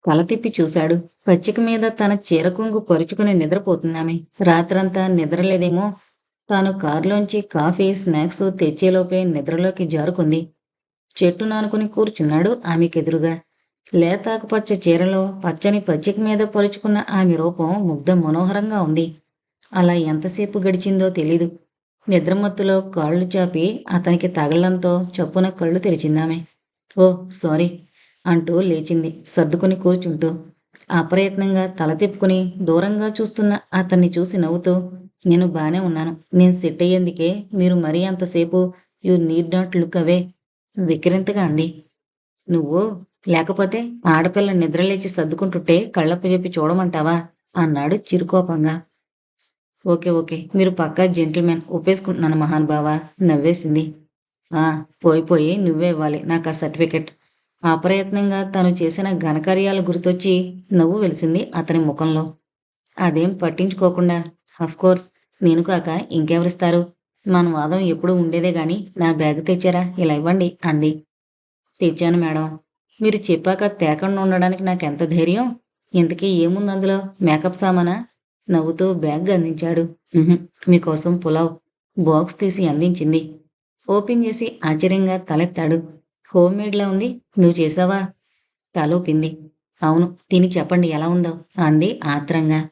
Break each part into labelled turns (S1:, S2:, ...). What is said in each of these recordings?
S1: తల తిప్పి చూశాడు. పచ్చిక మీద తన చీర కొంగు పరుచుకుని నిద్రపోతుందామె. రాత్రంతా నిద్రలేదేమో. తాను కారులోంచి కాఫీ, స్నాక్స్ తెచ్చేలోపే నిద్రలోకి జారుకుంది. చెట్టు నానుకుని కూర్చున్నాడు ఆమెకెదురుగా. లేతాకుపచ్చ చీరలో పచ్చని పచ్చిక మీద పరుచుకున్న ఆమె రూపం ముగ్ధ మనోహరంగా ఉంది. అలా ఎంతసేపు గడిచిందో తెలీదు. నిద్రమత్తులో కాళ్ళు చాపి అతనికి తగలంతో చప్పున కళ్ళు తెరిచిందామె. ఓ సారీ అంటూ లేచింది సర్దుకుని కూర్చుంటూ. అప్రయత్నంగా తల తిప్పుకుని దూరంగా చూస్తున్న అతన్ని చూసి నవ్వుతూ, నేను బానే ఉన్నాను. నేను సెట్ అయ్యేందుకే మీరు మరీ అంతసేపు యు నీడ్ నాట్ లుక్ అవే వికిరింతగా అంది. నువ్వు లేకపోతే ఆడపిల్ల నిద్రలేచి సర్దుకుంటుంటే కళ్ళప్పు చెప్పి చూడమంటావా అన్నాడు చిరుకోపంగా. ఓకే ఓకే, మీరు పక్కా జెంటిల్మెన్, ఒప్పేసుకుంటున్నాను మహానుభావా నవ్వేసింది. ఆ పోయి నువ్వే ఇవ్వాలి నాకు ఆ సర్టిఫికెట్. అప్రయత్నంగా తను చేసిన ఘనకార్యాలు గుర్తొచ్చి నవ్వు వెలిసింది అతని ముఖంలో. అదేం పట్టించుకోకుండా, కోర్స్ నేను కాక ఇంకెవరిస్తారు, మన వాదం ఎప్పుడూ ఉండేదే గాని నా బ్యాగ్ తెచ్చారా, ఇలా ఇవ్వండి అంది. తెచ్చాను మేడం. మీరు చెప్పాక తేకుండా ఉండడానికి నాకెంత ధైర్యం. ఇంతకీ ఏముంది అందులో, మేకప్ సామానా? నవ్వుతూ బ్యాగ్ అందించాడు. మీకోసం పులావ్ బాక్స్ తీసి అందించింది. ఓపెన్ చేసి ఆశ్చర్యంగా తలెత్తాడు. హోమ్ మేడ్లా ఉంది, నువ్వు చేసావా? తలూపింది. అవును, తిని చెప్పండి ఎలా ఉందో అంది ఆత్రంగా.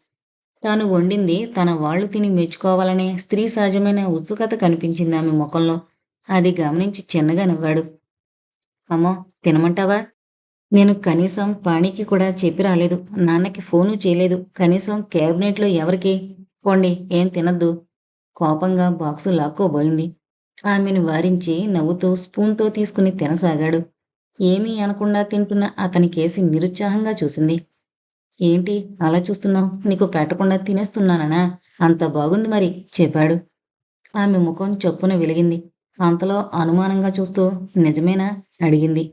S1: తాను వండింది తన వాళ్ళు తిని మెచ్చుకోవాలనే స్త్రీ సహజమైన ఉత్సుకత కనిపించింది ఆమె ముఖంలో. అది గమనించి చిన్నగా నవ్వాడు. అమ్మో, తినమంటావా? నేను కనీసం పాణికి కూడా చెప్పి రాలేదు. నాన్నకి ఫోను చేయలేదు. కనీసం క్యాబినెట్లో ఎవరికి? పోండి, ఏం తినద్దు. కోపంగా బాక్సు లాక్కోబోయింది. ఆమెను వారించి నవ్వుతూ స్పూన్తో తీసుకుని తినసాగాడు. ఏమీ అనకుండా తింటున్న అతనికేసి నిరుత్సాహంగా చూసింది. ఏంటి అలా చూస్తున్నావు? నీకు పెట్టకుండా తినేస్తున్నానా? అంత బాగుంది మరి చెప్పాడు. ఆమె ముఖం చొప్పున వెలిగింది. అంతలో అనుమానంగా చూస్తూ నిజమేనా అడిగింది.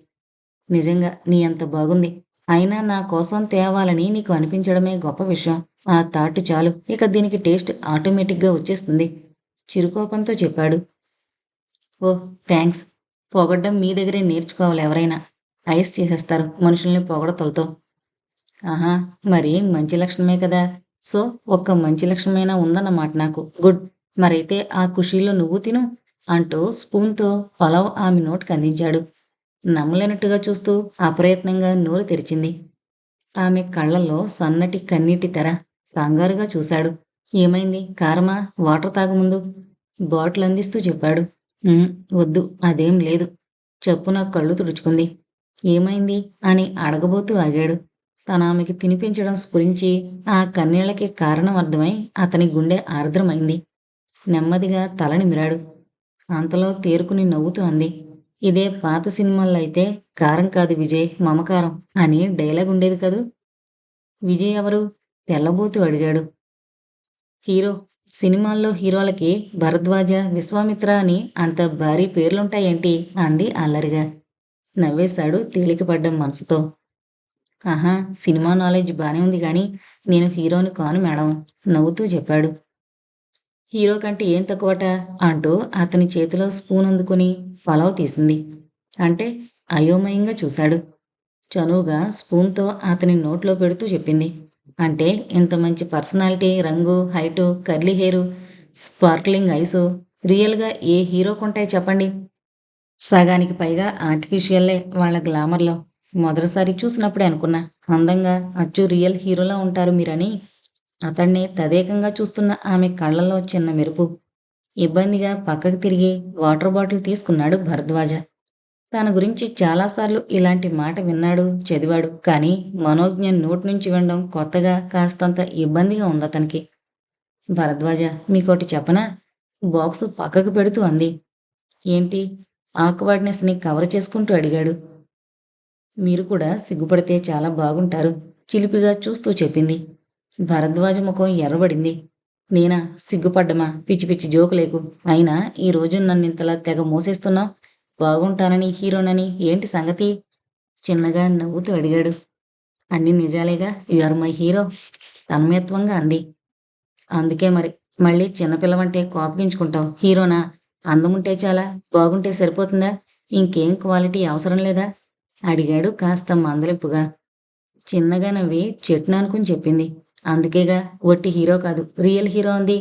S1: నిజంగా నీ అంత బాగుంది. అయినా నా కోసం తేవాలని నీకు అనిపించడమే గొప్ప విషయం. ఆ తాటు చాలు, ఇక దీనికి టేస్ట్ ఆటోమేటిక్గా వచ్చేస్తుంది చిరుకోపంతో చెప్పాడు. ఓహ్ థ్యాంక్స్. పొగడ్డం మీ దగ్గరే నేర్చుకోవాలి ఎవరైనా. ఐస్ చేసేస్తారు మనుషుల్ని పొగడతలతో. ఆహా, మరి మంచి లక్షణమే కదా. సో ఒక్క మంచి లక్షణమైనా ఉందన్నమాట నాకు. గుడ్. మరైతే ఆ ఖుషీలో నువ్వు తిను అంటూ స్పూన్తో పలావ్ ఆమె నోటికి అందించాడు. నమ్మలేనట్టుగా చూస్తూ అప్రయత్నంగా నోరు తెరిచింది. ఆమె కళ్ళల్లో సన్నటి కన్నీటి తెర. కంగారుగా చూశాడు. ఏమైంది, కారమా? వాటర్ తాగముందు బాటిల్ అందిస్తూ చెప్పాడు. "ఉమ్, వద్దు, అదేం లేదు." చప్పున కళ్ళు తుడుచుకుంది. ఏమైంది అని అడగబోతూ ఆగాడు. తన ఆమెకి తినిపించడం స్ఫురించి ఆ కన్నీళ్లకి కారణం అర్థమై అతని గుండె ఆర్ద్రమైంది. నెమ్మదిగా తల నిమిరాడు. అంతలో తేరుకుని నవ్వుతూ అంది. ఇదే పాత సినిమాల్లో అయితే కారం కాదు విజయ్, మమకారం అని డైలాగ్ ఉండేది కదూ. విజయ్ ఎవరు? తెల్లబోతూ అడిగాడు. హీరో. సినిమాల్లో హీరోలకి భరద్వాజ, విశ్వామిత్ర అని అంత భారీ పేర్లుంటాయేంటి అంది అల్లరిగా. నవ్వేశాడు తేలికపడ్డ మనసుతో. ఆహా, సినిమా నాలెడ్జ్ బానే ఉంది గాని నేను హీరోని కాను మేడం నవ్వుతూ చెప్పాడు. హీరో కంటే ఏం తక్కువట అంటూ అతని చేతిలో స్పూన్ అందుకుని పలావ్ తీసింది. అంటే అయోమయంగా చూశాడు. చనువుగా స్పూన్తో అతని నోట్లో పెడుతూ చెప్పింది. అంటే ఇంత మంచి పర్సనాలిటీ, రంగు, height, curly hair, sparkling ice రియల్గా ఏ హీరోకుంటాయి చెప్పండి. సగానికి పైగా ఆర్టిఫిషియల్లే వాళ్ళ గ్లామర్లో. మొదటిసారి చూసినప్పుడే అనుకున్నా, అందంగా అచ్చు రియల్ హీరోలా ఉంటారు మీరని. అతన్ని తదేకంగా చూస్తున్న ఆమె కళ్ళల్లో చిన్న మెరుపు. ఇబ్బందిగా పక్కకు తిరిగి వాటర్ బాటిల్ తీసుకున్నాడు భరద్వాజ. తన గురించి చాలాసార్లు ఇలాంటి మాట విన్నాడు, చదివాడు. కానీ మనోజ్ఞ నోటి నుంచి వినడం కొత్తగా, కాస్తంత ఇబ్బందిగా ఉందతనికి. భరద్వాజ, మీకోటి చెప్పనా? బాక్సు పక్కకు పెడుతూ అంది. ఏంటి? ఆక్వర్డ్నెస్ని కవర్ చేసుకుంటూ అడిగాడు. మీరు కూడా సిగ్గుపడితే చాలా బాగుంటారు చిలిపిగా చూస్తూ చెప్పింది. భరద్వాజ ముఖం ఎర్రబడింది. నేనా సిగ్గుపడ్డమా? పిచ్చి పిచ్చి జోకులేకు. అయినా ఈ రోజు నన్నింతలా తెగ మోసేస్తున్నావు. బాగుంటానని, హీరోనని ఏంటి సంగతి? చిన్నగా నవ్వుతూ అడిగాడు. అన్ని నిజాలేగా, యు ఆర్ మై హీరో తన్మయత్వంగా అంది. అందుకే మరి మళ్ళీ చిన్నపిల్లవంటే కోపగించుకుంటావు. హీరోనా? అందముంటే చాలా, బాగుంటే సరిపోతుందా? ఇంకేం క్వాలిటీ అవసరం లేదా? అడిగాడు కాస్త మందలింపుగా. చిన్నగా నవ్వి చెట్టును అనుకుని చెప్పింది. అందుకేగా వట్టి హీరో కాదు, రియల్ హీరో అంది.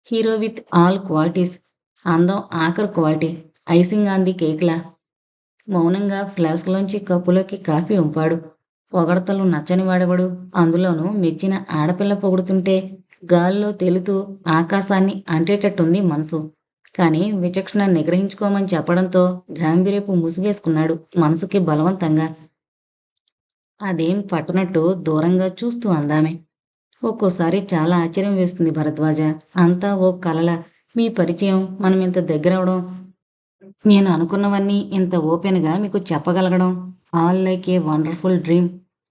S1: Hero with all qualities. అందం ఆఖరు క్వాలిటీ. ఐసింగ్ ఆన్ ది కేక్‌లా. మౌనంగా ఫ్లాస్క్‌లోంచి కప్పులోకి కాఫీ వంపాడు. పొగడ్తలు నచ్చని వాడెవడు? అందులోనూ మెచ్చిన ఆడపిల్ల పొగుడుతుంటే గాల్లో తేలుతూ ఆకాశాన్ని అంటేటట్టుంది మనసు. కానీ విచక్షణ నిగ్రహించుకోమని చెప్పడంతో గాంభీర్యపు ముసుగేసుకున్నాడు మనసుకి బలవంతంగా. అదేం పట్టనట్టు దూరంగా చూస్తూ అందామె. ఒక్కోసారి చాలా ఆశ్చర్యం వేస్తుంది భరద్వాజ. అంతా ఓ కలలా? మీ పరిచయం, మనమింత దగ్గరవడం, నేను అనుకున్నవన్నీ ఇంత ఓపెన్‌గా మీకు చెప్పగలగడం, all like a wonderful dream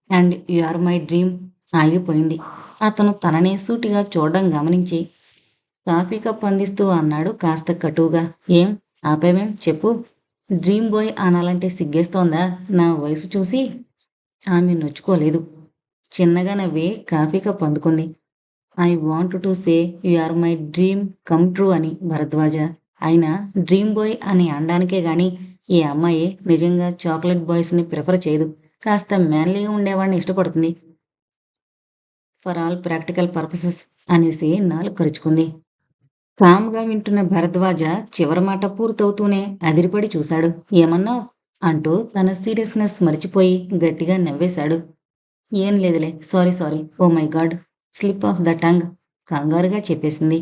S1: and you are my dream. ఆగిపోయింది. అతను తననే సూటిగా చూడడం గమనించి కాఫీ కప్ అందిస్తూ అన్నాడు కాస్త కటువుగా. ఏం ఆపావేం చెప్పు. డ్రీమ్ బాయ్ అనాలంటే సిగ్గేస్తోందా నా వయసు చూసి? ఆమె నొచ్చుకోలేదు. చిన్నగా నవ్వి కాఫీ కప్ అందుకుంది. I want to say you are my dream come true అని భరద్వాజ. అయినా డ్రీమ్ బాయ్ అని అనడానికే గాని ఈ అమ్మాయి నిజంగా చాక్లెట్ బాయ్స్‌ని ప్రిఫర్ చేయదు. కాస్త మ్యాన్లీగా ఉండేవాడిని ఇష్టపడుతుంది. ఫర్ ఆల్ ప్రాక్టికల్ పర్పసెస్ అనేసి నాలుక కరుచుకుంది. కామ్‌గా వింటున్న భరద్వాజ చివరి మాట పూర్తవుతూనే అదిరిపడి చూశాడు. ఏమన్నావ్? అంటూ తన సీరియస్‌నెస్ మరిచిపోయి గట్టిగా నవ్వేశాడు. ఏం లేదులే. Sorry sorry. Oh my God! Slip of the tongue కంగారుగా చెప్పేసింది.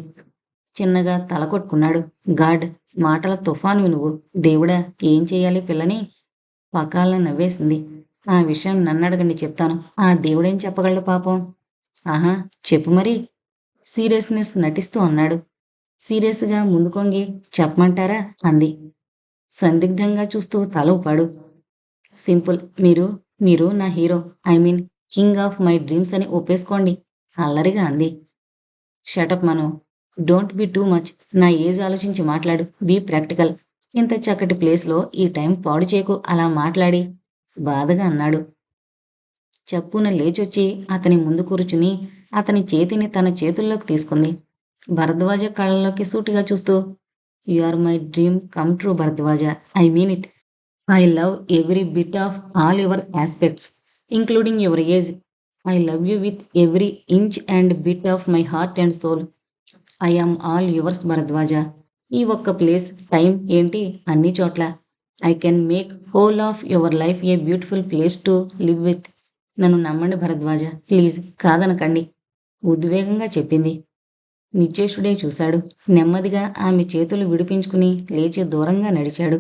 S1: చిన్నగా తల కొట్టుకున్నాడు. గాడ్! మాటల తుఫానువి నువ్వు. దేవుడా! ఏం చెయ్యాలి పిల్లని? పకాలను నవ్వేసింది. ఆ విషయం నన్నడగండి చెప్తాను. ఆ దేవుడేం చెప్పగలడు పాపం? ఆహా! చెప్పు మరి. సీరియస్‌నెస్ నటిస్తూ అన్నాడు. సీరియస్‌గా ముందుకొంగి చెప్పమంటారా? అంది. సందిగ్ధంగా చూస్తూ తల ఊపాడు. సింపుల్. మీరు మీరు నా hero. I mean king of my dreams అని ఒప్పేసుకోండి అల్లరిగా అంది. Shut up Mano. Don't be too much. నా ఏజ్ ఆలోచించి మాట్లాడు. Be practical. ఇంత చక్కటి ప్లేస్‌లో ఈ టైం పాడు చేయకు అలా మాట్లాడి బాధగా అన్నాడు. చప్పున లేచొచ్చి అతని ముందు కూర్చుని అతని చేతిని తన చేతుల్లోకి తీసుకుంది. భరద్వాజ కళ్ళలోకి సూటిగా చూస్తూ you are my dream come true Bharadwaj. I mean it. I love every bit of all your aspects, including your age. I love you with every inch and bit of my heart and soul. I am all yours Bharadwaj. ఈ ఒక్క place, time ఏంటి అన్ని చోట్ల. I can make whole of your life a beautiful place to live with. నన్ను నమ్మండి Bharadwaj. Please కాదనకండి ఉద్వేగంగా చెప్పింది. నిశ్చేష్టుడై చూశాడు. నెమ్మదిగా ఆమె చేతులు విడిపించుకుని లేచి దూరంగా నడిచాడు.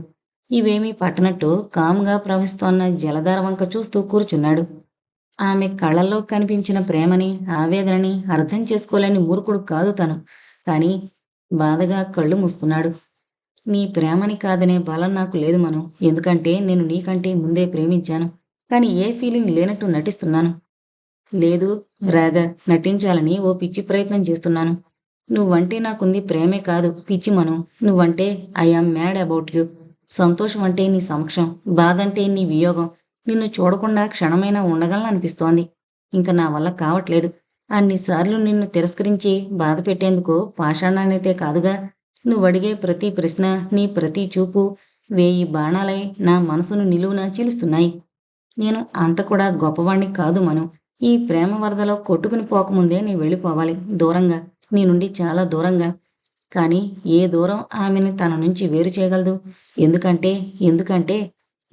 S1: ఇవేమీ పట్టనట్టు కామ్‌గా ప్రవహిస్తోన్న జలధార వంక చూస్తూ కూర్చున్నాడు. ఆమె కళ్ళల్లో కనిపించిన ప్రేమని, ఆవేదనని అర్థం చేసుకోలేని మూర్ఖుడు కాదు తను. కానీ బాధగా కళ్ళు మూసుకున్నాడు. నీ ప్రేమని కాదనే బలం నాకు లేదు మను. ఎందుకంటే నేను నీకంటే ముందే ప్రేమించాను. కానీ ఏ ఫీలింగ్ లేనట్టు నటిస్తున్నాను. లేదు, రాదర్ నటించాలని ఓ పిచ్చి ప్రయత్నం చేస్తున్నాను. నువ్వంటే నాకుంది ప్రేమే కాదు పిచ్చి మను. నువ్వంటే I am mad about you. సంతోషం అంటే నీ సమక్షం, బాధంటే నీ వియోగం. నిన్ను చూడకుండా క్షణమైనా ఉండగలననిపిస్తోంది. ఇంక నా వల్ల కావట్లేదు. అన్నిసార్లు నిన్ను తిరస్కరించి బాధ పెట్టేందుకు పాషాణాన్నైతే కాదుగా. నువ్వడిగే ప్రతి ప్రశ్న, నీ ప్రతి చూపు 1000 బాణాలై నా మనసును నిలువునా చీలుస్తున్నాయి. నేను అంత కూడా గొప్పవాణ్ణి కాదు మను. ఈ ప్రేమ వరదలో కొట్టుకుని పోకముందే నీ వెళ్ళిపోవాలి దూరంగా. నీ నుండి చాలా దూరంగా. కానీ ఏ దూరం ఆమెని తన నుంచి వేరు చేయగలదు? ఎందుకంటే ఎందుకంటే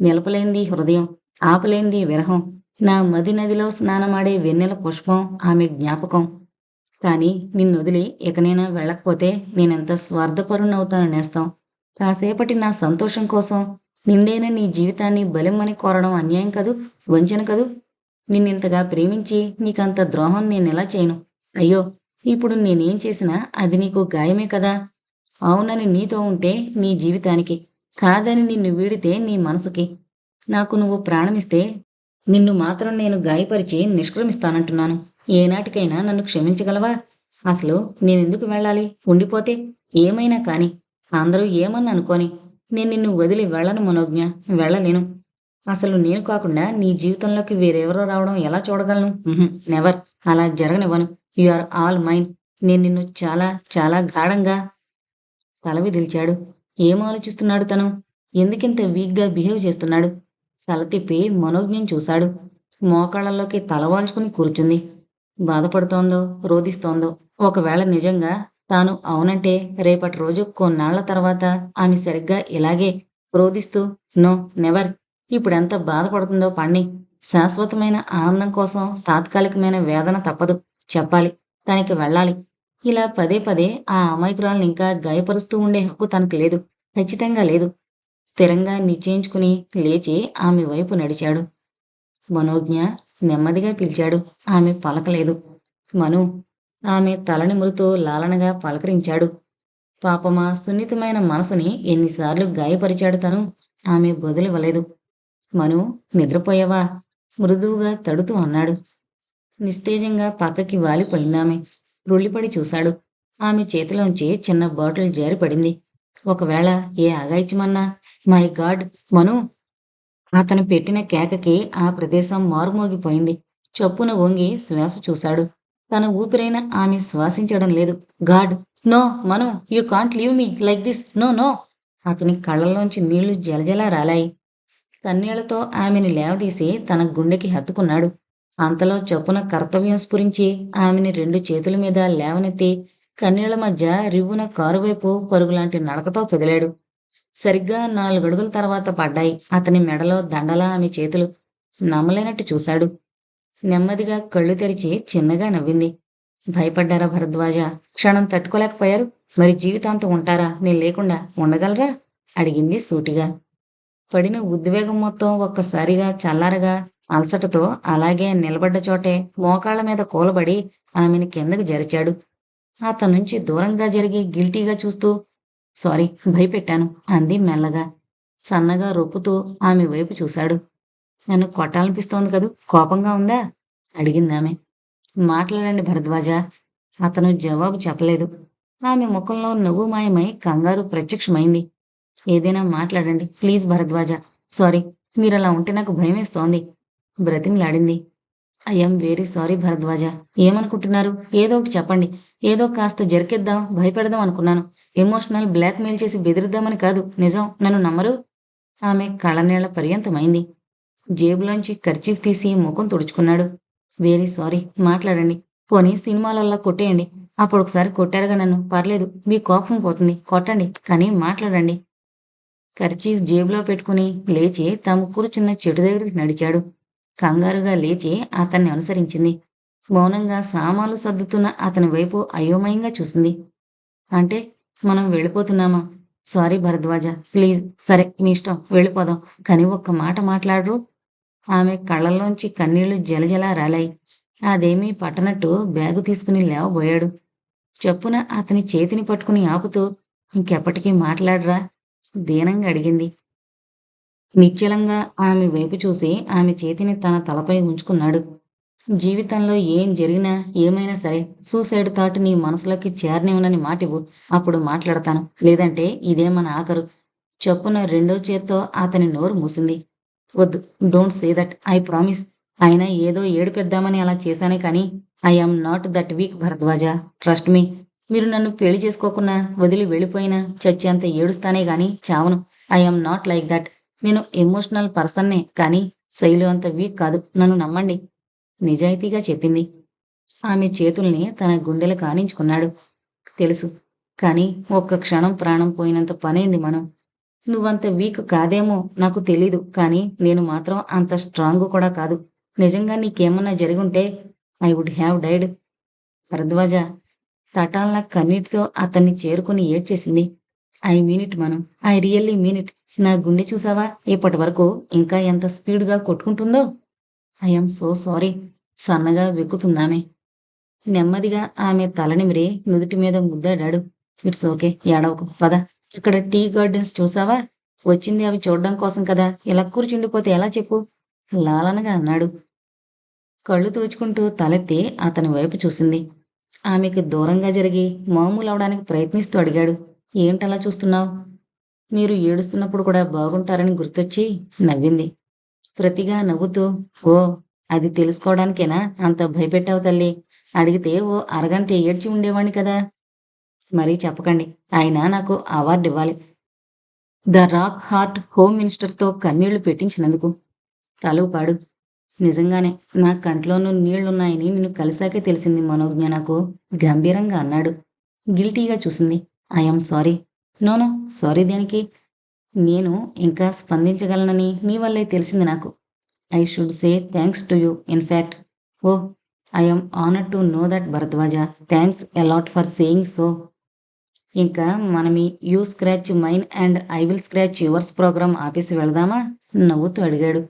S1: నిలపలేనిది హృదయం, ఆపలేనిది విరహం. నా మది నదిలో స్నానమాడే వెన్నెల పుష్పం ఆమె జ్ఞాపకం. కానీ నిన్నొదిలి ఇకనైనా వెళ్ళకపోతే నేనెంత స్వార్థపరుణ్ణవుతాను నేస్తం. కాసేపటి నా సంతోషం కోసం నిండైన నీ జీవితాన్ని బలిమ్మని కోరడం అన్యాయం కదూ, వంచన కదూ. నిన్నింతగా ప్రేమించి నీకంత ద్రోహం నేనెలా చేయను? అయ్యో! ఇప్పుడు నేనేం చేసినా అది నీకు గాయమే కదా. అవునని నీతో ఉంటే నీ జీవితానికి, కాదని నిన్ను వీడితే నీ మనసుకి. నాకు నువ్వు ప్రాణమిస్తే నిన్ను మాత్రం నేను గాయపరిచి నిష్క్రమిస్తానంటున్నాను. ఏనాటికైనా నన్ను క్షమించగలవా? అసలు నేనెందుకు వెళ్ళాలి? ఉండిపోతే ఏమైనా కాని, అందరూ ఏమన్నా అనుకోని, నేను నిన్ను వదిలి వెళ్ళను మనోజ్ఞ. వెళ్ళలేను. అసలు నేను కాకుండా నీ జీవితంలోకి వేరెవరో రావడం ఎలా చూడగలను? నెవర్. అలా జరగనివ్వను. You are all mine. నేను నిన్ను చాలా చాలా గాఢంగా తల విదిల్చాడు. ఏం ఆలోచిస్తున్నాడు తను? ఎందుకింత వీక్‌గా బిహేవ్ చేస్తున్నాడు? తల తిప్పి మనోజ్ఞని చూశాడు. మోకాళ్ళలోకి తలవాల్చుకుని కూర్చుంది. బాధపడుతోందో, రోదిస్తోందో, ఒకవేళ నిజంగా తాను అవునంటే రేపటి రోజు కొన్నాళ్ల తర్వాత ఆమె సరిగ్గా ఇలాగే రోదిస్తూ నో నెవర్ ఇప్పుడెంత బాధపడుతుందో పణ్ణి. శాశ్వతమైన ఆనందం కోసం తాత్కాలికమైన వేదన తప్పదు. చెప్పాలి. తనకి వెళ్ళాలి. ఇలా పదే పదే ఆ అమాయకురాల్ని ఇంకా గాయపరుస్తూ ఉండే హక్కు తనకు లేదు. ఖచ్చితంగా లేదు. స్థిరంగా నిశ్చయించుకుని లేచి ఆమె వైపు నడిచాడు. మనోజ్ఞ నెమ్మదిగా పిలిచాడు. ఆమె పలకలేదు. మను ఆమె తల నిమురుతూ లాలనగా పలకరించాడు. పాపమా సున్నితమైన మనసుని ఎన్నిసార్లు గాయపరిచాడు తను. ఆమె బదులివ్వలేదు. మను నిద్రపోయావా? మృదువుగా తడుతూ అన్నాడు. నిస్తేజంగా పక్కకి వాలిపోయిందామె. రుళ్ళిపడి చూశాడు. ఆమె చేతిలోంచి చిన్న బాటిల్ జారిపడింది. ఒకవేళ ఏ అఘాయిత్యమన్నా మై గాడ్ మను అతను పెట్టిన కేకకి ఆ ప్రదేశం మారుమోగిపోయింది. చప్పున వంగి శ్వాస చూశాడు. తన ఊపిరైన ఆమె శ్వాసించడం లేదు. God no Manu you can't leave me like this no no అతని కళ్ళల్లోంచి నీళ్లు జలజలా రాలాయి. కన్నీళ్లతో ఆమెను లేవదీసి తన గుండెకి హత్తుకున్నాడు. అంతలో చప్పున కర్తవ్యం స్ఫురించి ఆమెని రెండు చేతుల మీద లేవనెత్తి కన్నీళ్ల మధ్య రివ్వున కారువైపు పరుగులాంటి నడకతో కదిలాడు. సరిగ్గా 4 అడుగుల తర్వాత పడ్డాయి అతని మెడలో దండలా ఆమె చేతులు. నమ్మలేనట్టు చూశాడు. నెమ్మదిగా కళ్ళు తెరిచి చిన్నగా నవ్వింది. భయపడ్డారా భరద్వాజ? క్షణం తట్టుకోలేకపోయారు? మరి జీవితాంతం ఉంటారా? నేను లేకుండా ఉండగలరా? అడిగింది సూటిగా. పడిన ఉద్వేగం మొత్తం ఒక్కసారిగా చల్లారగా అలసటతో అలాగే నిలబడ్డ చోటే మోకాళ్ల మీద కూలబడి ఆమెను కిందకి జరిచాడు. అతనుంచి దూరంగా జరిగి గిల్టీగా చూస్తూ సారీ భయపెట్టాను అంది మెల్లగా. సన్నగా రొప్పుతూ ఆమె వైపు చూశాడు. నన్ను కొట్టాలనిపిస్తోంది కదూ, కోపంగా ఉందా? అడిగిందామె. మాట్లాడండి భరద్వాజ. అతను జవాబు చెప్పలేదు. ఆమె ముఖంలో నవ్వు మాయమై కంగారు ప్రత్యక్షమైంది. ఏదైనా మాట్లాడండి ప్లీజ్ భరద్వాజ. సారీ, మీరలా ఉంటే నాకు భయమేస్తోంది బ్రతిమిలాడింది. I'm very sorry Bharadwaj. ఏమనుకుంటున్నారు? ఏదో ఒకటి చెప్పండి. ఏదో కాస్త జరికేద్దాం, భయపెడదాం అనుకున్నాను. ఎమోషనల్ బ్లాక్మెయిల్ చేసి బెదిరిద్దామని కాదు. నిజం, నన్ను నమ్మరు? ఆమె కళ్ళనీళ్ల పర్యంతమైంది. జేబులోంచి కర్చీఫ్ తీసి ముఖం తుడుచుకున్నాడు. వెరీ సారీ, మాట్లాడండి. పోనీ సినిమాలల్లా కొట్టేయండి. అప్పుడొకసారి కొట్టారుగా నన్ను, పర్లేదు. మీ కోపం పోతుంది, కొట్టండి. కానీ మాట్లాడండి. కర్చీఫ్ జేబులో పెట్టుకుని లేచి తాము కూర్చున్న చెట్టు దగ్గరికి నడిచాడు. కంగారుగా లేచి అతన్ని అనుసరించింది. మౌనంగా సామాన్లు సర్దుతున్న అతని వైపు అయోమయంగా చూసింది. అంటే మనం వెళ్ళిపోతున్నామా? Sorry Bharadwaj, please. సరే మీ ఇష్టం, వెళ్ళిపోదాం. కానీ ఒక్క మాట మాట్లాడరు? ఆమె కళ్ళల్లోంచి కన్నీళ్లు జలజలా రాలాయి. అదేమీ పట్టనట్టు బ్యాగు తీసుకుని లేవబోయాడు. చప్పున అతని చేతిని పట్టుకుని ఆపుతూ ఇంకెప్పటికీ మాట్లాడరా? దీనంగా అడిగింది. నిశ్చలంగా ఆమె వైపు చూసి ఆమె చేతిని తన తలపై ఉంచుకున్నాడు. జీవితంలో ఏం జరిగినా ఏమైనా సరే సూసైడ్ థాట్ నీ మనసులోకి చేరనివ్వనని మాటివ్వు. అప్పుడు మాట్లాడతాను. లేదంటే ఇదే మన ఆఖరు. చప్పున రెండో చేత్తో అతని నోరు మూసింది. వద్దు, don't say that, I promise. అయినా ఏదో ఏడిపిద్దామని అలా చేశానే కానీ I am not that weak Bharadwaj. Trust me. మీరు నన్ను పెళ్లి చేసుకోకున్నా వదిలి వెళ్ళిపోయినా చచ్చేంత ఏడుస్తానే గాని చావను. I am not like that. నేను ఎమోషనల్ పర్సన్నే కానీ శైలు అంత వీక్ కాదు. నన్ను నమ్మండి నిజాయితీగా చెప్పింది. ఆమె చేతుల్ని తన గుండెలకు ఆనించుకున్నాడు. తెలుసు, కానీ ఒక్క క్షణం ప్రాణం పోయినంత పనైంది మనం. నువ్వంత వీక్ కాదేమో నాకు తెలీదు, కానీ నేను మాత్రం అంత స్ట్రాంగ్ కూడా కాదు. నిజంగా నీకేమన్నా జరిగుంటే I would have died. Bharadwaj తటాలన కన్నీటితో అతన్ని చేరుకుని ఏడ్చేసింది. I mean it Manu, I really mean it. నా గుండె చూసావా ఇప్పటి వరకు ఇంకా ఎంత స్పీడ్గా కొట్టుకుంటుందో. I'm so sorry. సన్నగా వెక్కుతుందామె. నెమ్మదిగా ఆమె తలనిమిరి నుదుటి మీద ముద్దాడాడు. ఇట్స్ ఓకే, ఏడవకు, పద. ఇక్కడ టీ గార్డెన్స్ చూసావా? వచ్చింది అవి చూడడం కోసం కదా. ఇలా కూర్చుండిపోతే ఎలా చెప్పు? లాలనగా అన్నాడు. కళ్ళు తుడుచుకుంటూ తలెత్తి అతని వైపు చూసింది. ఆమెకు దూరంగా జరిగి మామూలవడానికి ప్రయత్నిస్తూ అడిగాడు. ఏంటలా చూస్తున్నావు? మీరు ఏడుస్తున్నప్పుడు కూడా బాగుంటారని గుర్తొచ్చి నవ్వింది. ప్రతిగా నవ్వుతూ ఓ, అది తెలుసుకోవడానికేనా అంత భయపెట్టావు తల్లి? అడిగితే ఓ అరగంట ఏడ్చి ఉండేవాణ్ణి కదా. మరీ చెప్పకండి. ఆయన నాకు అవార్డు ఇవ్వాలి. ద రాక్ హార్ట్ హోమ్ మినిస్టర్తో కన్నీళ్లు పెట్టించినందుకు. తలూపాడు. నిజంగానే నా కంట్లోనూ నీళ్లున్నాయని నిన్ను కలిసాకే తెలిసింది మనోజ్ఞ నాకు గంభీరంగా అన్నాడు. గిల్టీగా చూసింది. I'm sorry. నోనో, సారీ దేనికి? నేను ఇంకా స్పందించగలనని నీ వల్లే తెలిసింది నాకు. I should say thanks to you in fact. Oh, I'm honoured to know that Bharadwaj. Thanks a lot for saying so. ఇంకా మనమి you scratch mine and I will scratch yours programme ఆపేసి వెళదామా? నవ్వుతూ అడిగాడు.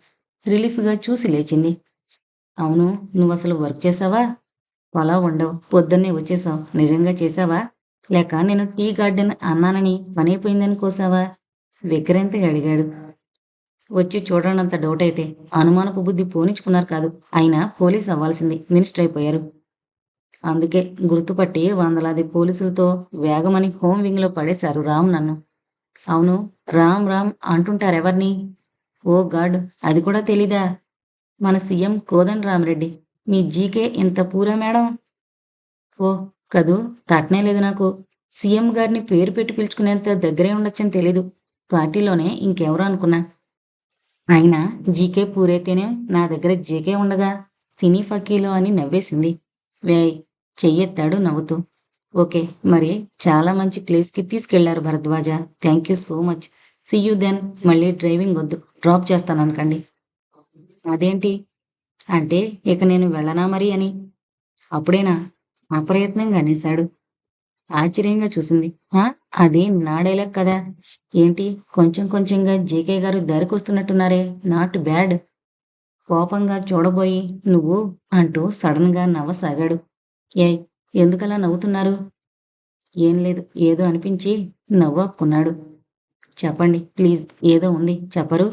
S1: రిలీఫ్గా చూసి లేచింది. అవును, నువ్వసలు వర్క్ చేసావా? అలా ఉండవు. పొద్దున్నే వచ్చేసావు. నిజంగా చేశావా? లేక నేను టీ గార్డెన్ అన్నానని పనైపోయిందని కోసావా? విక్రాంతిగా అడిగాడు. వచ్చి చూడనంత డౌట్ అయితే అనుమానపు బుద్ధి పోనిచ్చుకున్నారు కాదు. అయినా పోలీస్ అవ్వాల్సింది, మినిస్టర్ అయిపోయారు. అందుకే గుర్తుపట్టి వందలాది పోలీసులతో వేగమని హోం వింగ్లో పడేశారు రామ్ నన్ను. అవును, రామ్ రామ్ అంటుంటారెవర్ని? ఓ గాడ్, అది కూడా తెలీదా? మన సీఎం కోదండ రామరెడ్డి. మీ జీకే ఇంత పూరా మేడం? ఓ కదూ, తట్టనే లేదు నాకు. సీఎం గారిని పేరు పెట్టి పిలుచుకునేంత దగ్గరే ఉండొచ్చని తెలీదు. పార్టీలోనే ఇంకెవరో అనుకున్నా. అయినా జీకే పూరైతేనే నా దగ్గర జీకే ఉండగా సినీ ఫకీలో అని నవ్వేసింది. వేయ్, చెయ్యెత్తాడు నవ్వుతూ. ఓకే, మరి చాలా మంచి ప్లేస్కి తీసుకెళ్లారు Bharadwaj. Thank you so much. See you then. మళ్ళీ డ్రైవింగ్ వద్దు, డ్రాప్ చేస్తాననకండి. అదేంటి? అంటే ఇక నేను వెళ్ళనా మరి అని. అప్పుడేనా? అప్రయత్నంగా అనేశాడు. ఆశ్చర్యంగా చూసింది. హా, అది నా డైలాగ్ కదా. ఏంటి కొంచెం కొంచెంగా జీకే గారు దారికొస్తున్నట్టున్నారే. Not bad. కోపంగా చూడబోయి నువ్వు అంటూ సడన్గా నవ్వసాగాడు. ఏయ్, ఎందుకలా నవ్వుతున్నారు? ఏం లేదు, ఏదో అనిపించి నవ్వాపుకున్నాడు. చెప్పండి ప్లీజ్, ఏదో ఉంది, చెప్పరు?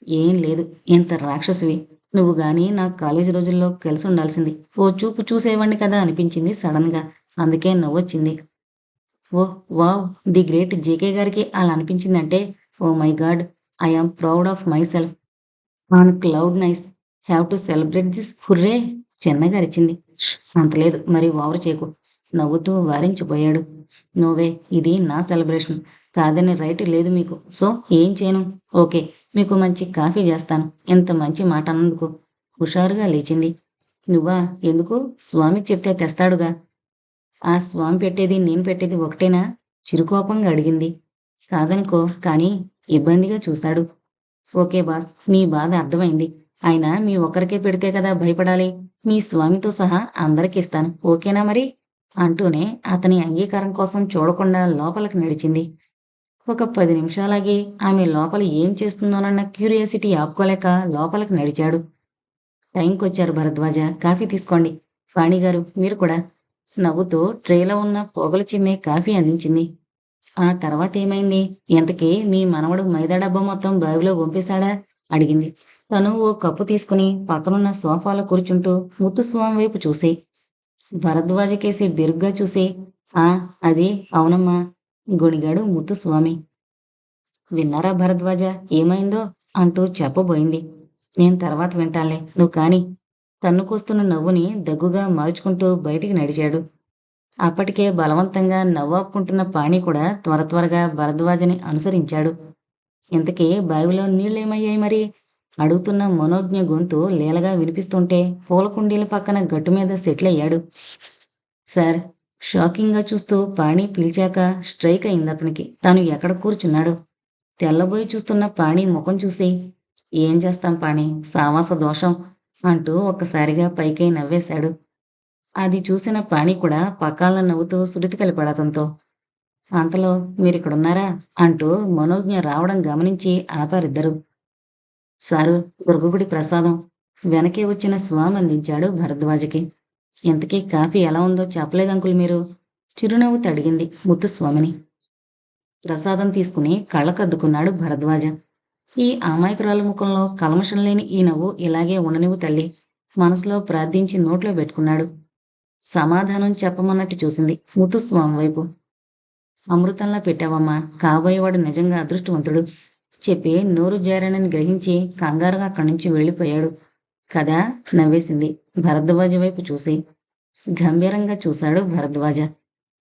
S1: ఏం లేదు, ఇంత రాక్షసివి నువ్వు గాని నా కాలేజీ రోజుల్లో కలిసి ఉండాల్సింది. ఓ చూపు చూసేవాణ్ణి కదా అనిపించింది సడన్గా. అందుకే నవ్వొచ్చింది. Oh wow, the great JK గారికి అలా అనిపించిందంటే oh my God, I am proud of myself on cloud nine. Have to celebrate this hurray. చిన్నగా అరిచింది. "ష్, అంత లేదు, మరి ఓవర్ చేయకు." నవ్వుతూ వారించిపోయాడు. నోవే, ఇది నా సెలబ్రేషన్. కాదనే రైట్ లేదు మీకు. సో ఏం చేయను? ఓకే, మీకు మంచి కాఫీ చేస్తాను. ఇంత మంచి మాట అన్నందుకు. హుషారుగా లేచింది. నువ్వా? ఎందుకు? స్వామికి చెప్తే తెస్తాడుగా. ఆ స్వామి పెట్టేది నేను పెట్టేది ఒకటేనా? చిరుకోపంగా అడిగింది. కాదనుకో, కానీ ఇబ్బందిగా చూశాడు. ఓకే బాస్, మీ బాధ అర్థమైంది. అయినా మీ ఒక్కరికే పెడితే కదా భయపడాలి. మీ స్వామితో సహా అందరికి ఇస్తాను. ఓకేనా మరి? అంటూనే అతని అంగీకారం కోసం చూడకుండా లోపలికి నడిచింది. ఒక 10 నిమిషాలాగి ఆమె లోపల ఏం చేస్తుందోనన్న క్యూరియాసిటీ ఆపుకోలేక లోపలికి నడిచాడు. టైంకొచ్చారు భరద్వాజ. కాఫీ తీసుకోండి. వాణిగారు మీరు కూడా. నవ్వుతూ ట్రేలో ఉన్న పొగలు చిమ్మే కాఫీ అందించింది. ఆ తర్వాతేమైంది? ఇంతకీ మీ మనవడు మైదా డబ్బా మొత్తం బావిలో పంపేశాడా? అడిగింది. తను ఓ కప్పు తీసుకుని పక్కనున్న సోఫాలో కూర్చుంటూ ముత్తుస్వామి వైపు చూసి, భరద్వాజకేసి బిరుగ్గా చూసి, ఆ అది అవునమ్మా, గొణిగాడు ముత్తుస్వామి. విన్నారా భరద్వాజ, ఏమైందో? అంటూ చెప్పబోయింది. నేను తర్వాత వింటాలే, నువ్వు కాని. తన్నుకొస్తున్న నవ్వుని దగ్గుగా మార్చుకుంటూ బయటికి నడిచాడు. అప్పటికే బలవంతంగా నవ్వాపుకుంటున్న పాణి కూడా త్వర త్వరగా భరద్వాజని అనుసరించాడు. ఇంతకీ బావిలో నీళ్ళేమయ్యాయి మరి? అడుగుతున్న మనోజ్ఞ గొంతు లీలగా వినిపిస్తుంటే పూల కుండీల పక్కన గట్టు మీద సెటిల్ అయ్యాడు. సార్, షాకింగ్గా చూస్తూ పాణి పిలిచాక స్ట్రైక్ అయింది అతనికి. తాను ఎక్కడ కూర్చున్నాడు. తెల్లబోయి చూస్తున్న పాణి ముఖం చూసి, ఏం చేస్తాం పాణి, సావాస దోషం అంటూ ఒక్కసారిగా పైకై నవ్వేశాడు. అది చూసిన పాణి కూడా పకాలను నవ్వుతూ శృతి కలిపాడు అతనితో. అంతలో మీరిక్కడున్నారా అంటూ మనోజ్ఞ రావడం గమనించి ఆపారిద్దరు. సారు, దుర్గగుడి ప్రసాదం. వెనకే వచ్చిన స్వామి అందించాడు భరద్వాజకి. ఇంతకీ కాఫీ ఎలా ఉందో చెప్పలేదంకుల్ మీరు? చిరునవ్వుతో అడిగింది ముత్తుస్వామిని. ప్రసాదం తీసుకుని కళ్ళకద్దుకున్నాడు భరద్వాజ. ఈ అమాయకురాలు ముఖంలో కల్మషం లేని ఈ నవ్వు ఇలాగే ఉండనివ్వు తల్లి. మనసులో ప్రార్థించి నోట్లో పెట్టుకున్నాడు. సమాధానం చెప్పమన్నట్టు చూసింది ముత్తుస్వామి వైపు. అమృతంలా పెట్టావమ్మా, కాబోయేవాడు నిజంగా అదృష్టవంతుడు చెప్పి నోరు జారానని గ్రహించి కంగారుగా అక్కడి నుంచి వెళ్ళిపోయాడు. కదా, నవ్వేసింది భరద్వాజ వైపు చూసి. గంభీరంగా చూశాడు భరద్వాజ.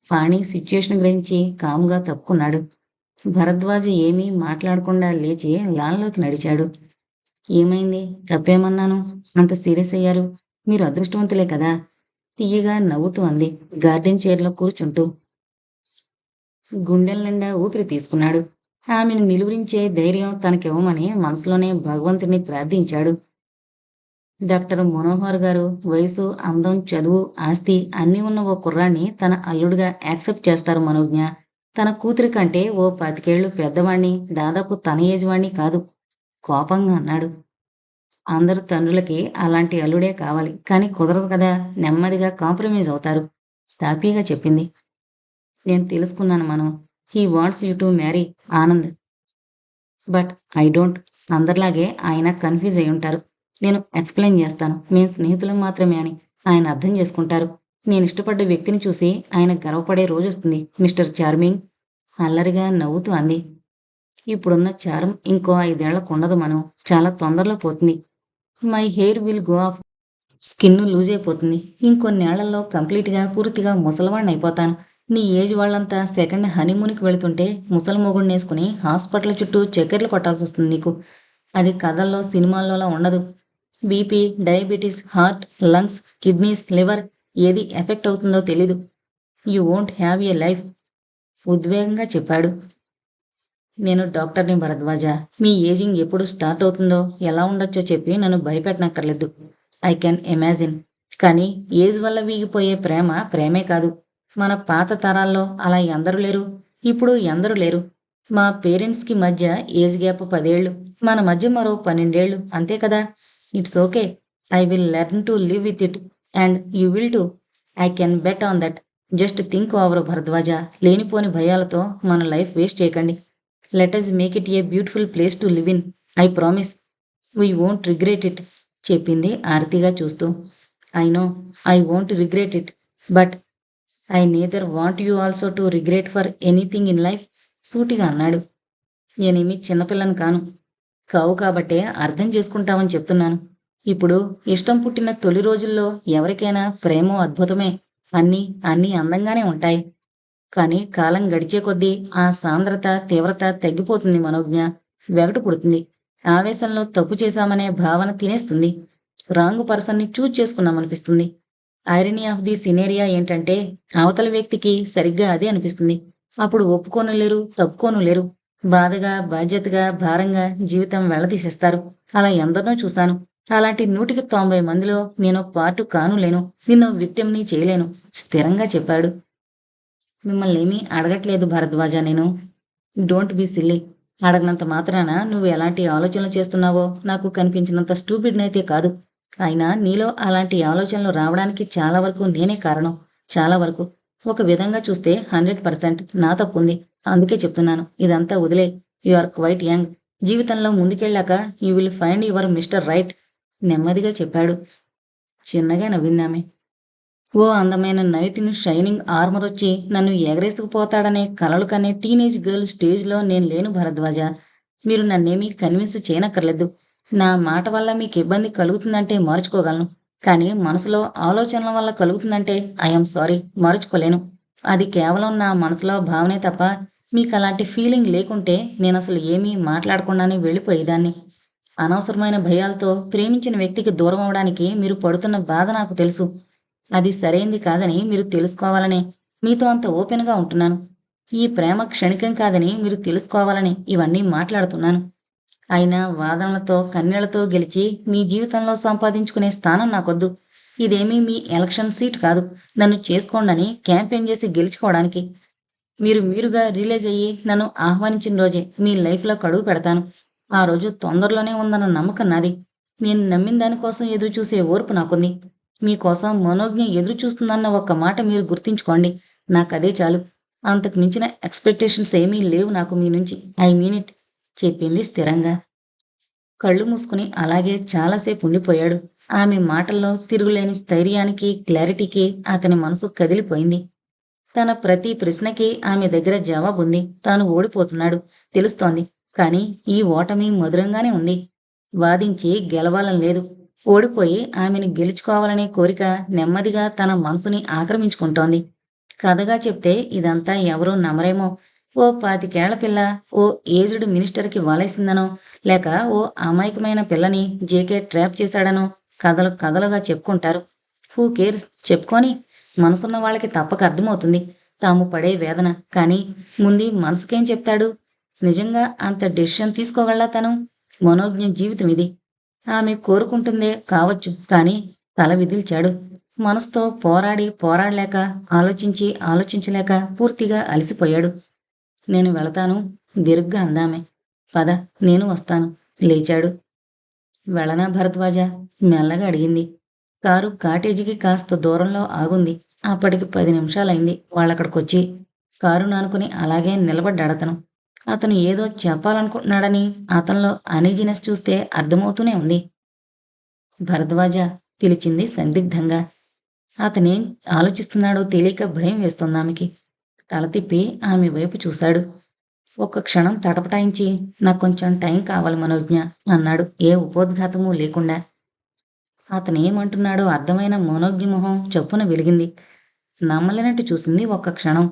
S1: పాణి సిచ్యుయేషన్ గ్రహించి కామ్గా తప్పుకున్నాడు. భరద్వాజ ఏమీ మాట్లాడకుండా లేచి లాన్లోకి నడిచాడు. ఏమైంది? తప్పేమన్నాను? అంత సీరియస్ అయ్యారు? మీరు అదృష్టవంతులే కదా! తియ్యగా నవ్వుతూ అంది గార్డెన్ చైర్‌లో కూర్చుంటూ. గుండెల నిండా ఊపిరి తీసుకున్నాడు. ఆమెను నిలువరించే ధైర్యం తనకివ్వమని మనసులోనే భగవంతుడిని ప్రార్థించాడు. డాక్టర్ మనోహర్ గారు వయసు, అందం, చదువు, ఆస్తి అన్నీ ఉన్న ఓ కుర్రాన్ని తన అల్లుడిగా యాక్సెప్ట్ చేస్తారు మనోజ్ఞ. తన కూతురి కంటే ఓ 25 పెద్దవాణ్ణి, దాదాపు తన ఏజ్ వాణ్ణి కాదు. కోపంగా అన్నాడు. అందరు తండ్రులకి అలాంటి అల్లుడే కావాలి. కానీ కుదరదు కదా! నెమ్మదిగా కాంప్రమైజ్ అవుతారు. తాపీగా చెప్పింది. నేను తెలుసుకున్నాను మనం. He wants you to marry Anand. But I don't. అందరిలాగే ఆయన కన్‌ఫ్యూజ్ అయ్యుంటారు. నేను ఎక్స్‌ప్లెయిన్ చేస్తాను. మేం స్నేహితులం మాత్రమే అని. ఆయన అర్థం చేసుకుంటారు. నేనిష్టపడ్డ వ్యక్తిని చూసి ఆయన గర్వపడే రోజొస్తుంది మిస్టర్ చార్మింగ్. అల్లరిగా నవ్వుతూ అంది. ఇప్పుడున్న చార్మ్ ఇంకో 5 ఏళ్లకుండదు మనం. చాలా తొందరలో పోతుంది. My hair will go off. Skin loose అయిపోతుంది. ఇంకొన్నేళ్లలో కంప్లీట్‌గా, పూర్తిగా ముసలివాడినయిపోతాను. నీ ఏజ్ వాళ్ళంతా సెకండ్ హనీమూన్‌కి వెళుతుంటే ముసలి మొగుడినేసుకుని హాస్పిటల్ చుట్టూ చక్కర్లు కొట్టాల్సొస్తుంది నీకు. అది కథల్లో, సినిమాల్లోలా ఉండదు. BP, diabetes, heart, lungs, kidneys, liver ఏది ఎఫెక్ట్ అవుతుందో తెలీదు. You won't have a life. ఉద్వేగంగా చెప్పాడు. నేను డాక్టర్‌ని భరద్వాజ. మీ ఏజింగ్ ఎప్పుడు స్టార్ట్ అవుతుందో, ఎలా ఉండొచ్చో చెప్పి నన్ను భయపెట్టనక్కర్లేదు. I can imagine. కానీ ఏజ్ వల్ల వీగిపోయే ప్రేమ ప్రేమే కాదు. మన పాత తరాల్లో అలా ఎందరు లేరు? ఇప్పుడు ఎందరు లేరు? మా పేరెంట్స్‌కి మధ్య ఏజ్ గ్యాప్ 10 ఏళ్ళు. మన మధ్య మరో 12 ఏళ్ళు. అంతే కదా! It's okay. I will learn to live with it. And you will too. I can bet on that. Just think over Bharadwaj. లేనిపోని భయాలతో మన లైఫ్ వేస్ట్ చేయకండి. Let's make it a beautiful place to live in. I promise. We won't regret it చెప్పింది ఆర్తిగా చూస్తూ. I know. I won't regret it. But I neither want you also to regret for anything in life సూటిగా అన్నాడు. నేనేమీ చిన్నపిల్లని కాను. కావు కాబట్టే అర్థం చేసుకుంటావని చెప్తున్నాను. ఇప్పుడు ఇష్టం పుట్టిన తొలి రోజుల్లో ఎవరికైనా ప్రేమో అద్భుతమే. అన్నీ అన్నీ అందంగానే ఉంటాయి. కానీ కాలం గడిచే కొద్దీ ఆ సాంద్రత, తీవ్రత తగ్గిపోతుంది మనోజ్ఞ. వెగటు పుడుతుంది. ఆవేశంలో తప్పు చేశామనే భావన తినేస్తుంది. రాంగ్ పర్సన్‌ని చూజ్ చేసుకున్నామనిపిస్తుంది. ఐరనీ ఆఫ్ ది సినేరియా ఏంటంటే అవతల వ్యక్తికి సరిగ్గా అదే అనిపిస్తుంది. అప్పుడు ఒప్పుకోను లేరు, తప్పుకోను లేరు. బాధగా, బాధ్యతగా, భారంగా జీవితం వెళ్లదీసేస్తారు. అలా ఎందరినో చూశాను. అలాంటి 100కి 90 మందిలో నేను పార్ట్ కానులేను. నిన్ను విక్టిమ్‌ని చేయలేను స్థిరంగా చెప్పాడు. మిమ్మల్నేమీ అడగట్లేదు భరద్వాజ నేను. Don't be silly. అడగనంత మాత్రాన నువ్వు ఎలాంటి ఆలోచనలు చేస్తున్నావో నాకు కనిపించినంత స్టూపిడ్‌నైతే కాదు. అయినా నీలో అలాంటి ఆలోచనలు రావడానికి చాలా వరకు నేనే కారణం. చాలా వరకు. ఒక విధంగా చూస్తే 100% నా తప్పుంది. అందుకే చెప్తున్నాను. ఇదంతా వదిలేయ్. You are quite young. జీవితంలో ముందుకెళ్ళాక you will find your mister right నెమ్మదిగా చెప్పాడు. చిన్నగా నవ్విందామె. ఓ అందమైన నైట్ షైనింగ్ ఆర్మరొచ్చి నన్ను ఎగరేసుకుపోతాడనే కలలు కనే టీనేజ్ గర్ల్ స్టేజ్‌లో నేను లేను భరద్వాజ. మీరు నన్నేమీ కన్విన్స్ చేయనక్కర్లేదు. నా మాట వల్ల మీకిబ్బంది కలుగుతుందంటే మార్చుకోగలను. కానీ మనసులో ఆలోచనల వల్ల కలుగుతుందంటే ఐ యామ్ సారీ మార్చుకోలేను. అది కేవలం నా మనసులో భావనే తప్ప మీకలాంటి ఫీలింగ్ లేకుంటే నేనసలు ఏమీ మాట్లాడకుండానే వెళ్ళిపోయేదాన్ని. అనవసరమైన భయాలతో ప్రేమించిన వ్యక్తికి దూరమవడానికి మీరు పడుతున్న బాధ నాకు తెలుసు. అది సరైంది కాదని మీరు తెలుసుకోవాలనే మీతో అంత ఓపెన్‌గా ఉంటున్నాను. ఈ ప్రేమ క్షణికం కాదని మీరు తెలుసుకోవాలని ఇవన్నీ మాట్లాడుతున్నాను. అయినా వాదనలతో, కన్నీళ్లతో గెలిచి మీ జీవితంలో సంపాదించుకునే స్థానం నాకొద్దు. ఇదేమీ మీ ఎలక్షన్ సీట్ కాదు. నన్ను చేసుకోండని క్యాంపెయిన్ చేసి గెలుచుకోవడానికి. మీరు మీరుగా రియలైజ్ అయ్యి నన్ను ఆహ్వానించిన రోజే మీ లైఫ్‌లోకి అడుగు పెడతాను. ఆ రోజు తొందరలోనే ఉందన్న నమ్మకం నాది. నేను నమ్మిన దానికోసం ఎదురుచూసే ఓర్పు నాకుంది. మీకోసం మనోజ్ఞ ఎదురుచూస్తుందన్న ఒక్క మాట మీరు గుర్తుంచుకోండి. నాకదే చాలు. అంతకు మించిన ఎక్స్‌పెక్టేషన్స్ ఏమీ లేవు నాకు మీ నుంచి. ఐ మీన్ ఇట్ చెప్పింది స్థిరంగా. కళ్ళు మూసుకుని అలాగే చాలాసేపు ఉండిపోయాడు. ఆమె మాటల్లో తిరుగులేని స్థైర్యానికి, క్లారిటీకి అతని మనసు కదిలిపోయింది. తన ప్రతి ప్రశ్నకి ఆమె దగ్గర జవాబుంది. తాను ఓడిపోతున్నాడు. తెలుస్తోంది. కానీ ఈ ఓటమి మధురంగానే ఉంది. వాదించి గెలవాలని లేదు. ఓడిపోయి ఆమెను గెలుచుకోవాలనే కోరిక నెమ్మదిగా తన మనసుని ఆక్రమించుకుంటోంది. కథగా చెప్తే ఇదంతా ఎవరూ నమ్మరేమో. ఓ 25 పిల్ల ఓ ఏజ్డ్ మినిస్టర్కి వాలేసిందనో, లేక ఓ అమాయకమైన పిల్లని జేకే ట్రాప్ చేశాడనో కథలు కథలుగా చెప్పుకుంటారు. హూ కేర్స్, చెప్పుకొని మనసున్న వాళ్ళకి తప్పక అర్థమవుతుంది తాము పడే వేదన. కానీ ముందు మనసుకేం చెప్తాడు? నిజంగా అంత డెసిషన్ తీసుకోగలడా తను? మనోజ్ఞ జీవితం ఇది. ఆమె కోరుకుంటుందే కావచ్చు, కానీ తల విదిల్చాడు. మనసుతో పోరాడి పోరాడలేక, ఆలోచించి ఆలోచించలేక పూర్తిగా అలసిపోయాడు. నేను వెళతాను, బిరుగ్గా అందామె. పద, నేను వస్తాను. లేచాడు. వెళ్ళనా భరద్వాజ? మెల్లగా అడిగింది. కారు కాటేజీకి కాస్త దూరంలో ఆగుంది. అప్పటికి 10 నిమిషాలైంది వాళ్ళక్కడికొచ్చి. కారు నానుకుని అలాగే నిలబడ్డాడతను. అతను ఏదో చెప్పాలనుకుంటున్నాడని అతనిలో అనీజినెస్ చూస్తే అర్థమవుతూనే ఉంది. భరద్వాజ, పిలిచింది సందిగ్ధంగా. అతనేం ఆలోచిస్తున్నాడో తెలియక భయం వేస్తోందామెకి. తల తిప్పి ఆమె వైపు చూశాడు. ఒక్క క్షణం తటపటాయించి, నాకు కొంచెం టైం కావాలి మనోజ్ఞ అన్నాడు ఏ ఉపోద్ఘాతమూ లేకుండా. అతనేమంటున్నాడో అర్థమైన మనోజ్ఞ మొహం చొప్పున వెలిగింది. నమ్మలేనట్టు చూసింది ఒక్క క్షణం.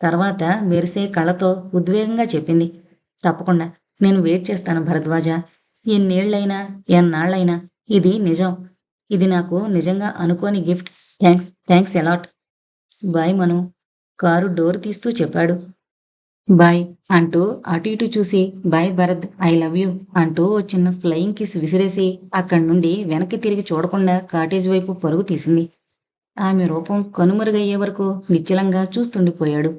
S1: తర్వాత మెరిసే కళ్ళతో ఉద్వేగంగా చెప్పింది. తప్పకుండా నేను వెయిట్ చేస్తాను భరద్వాజ. ఎన్నేళ్లైనా ఎన్నాళ్లైనా ఇది నిజం. ఇది నాకు నిజంగా అనుకోని gift. Thanks a lot. Bye Manu, car door తీస్తూ చెప్పాడు. బాయ్ అంటూ అటు ఇటు చూసి, bye Bharat, I love you అంటూ ఓ చిన్న ఫ్లయింగ్ కిస్ విసిరేసి అక్కడి నుండి వెనక్కి తిరిగి చూడకుండా కాటేజ్ వైపు పరుగు తీసింది. ఆమె రూపం కనుమరుగయ్యే వరకు నిశ్చలంగా చూస్తుండిపోయాడు.